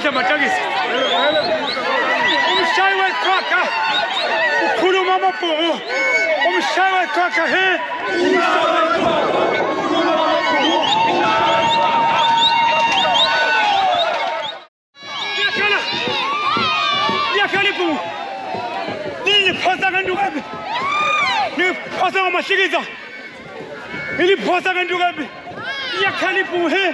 Cisha matekisi. Umshayi weqhaga ukhuluma amabhuku. Umshayi weqhaga he. Yakhala ibhuku. Niphosa kanti kabi. Niphosa ngamashikiza. Niphosa kanti kabi. Yakhala ibhuku he.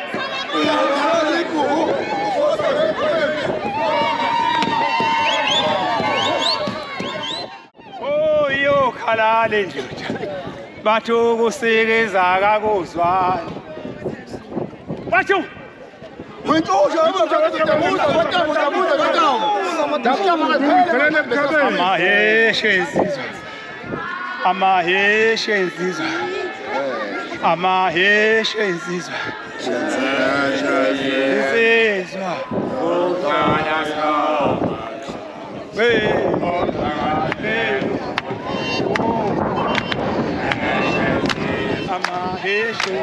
Oh yo khalale nje. Bathu kusikeza akakuzwani. Bathu amaheshe insizwa. Amaheshe insizwa. Amaheshe insizwa. Insizwa. Amaheshe.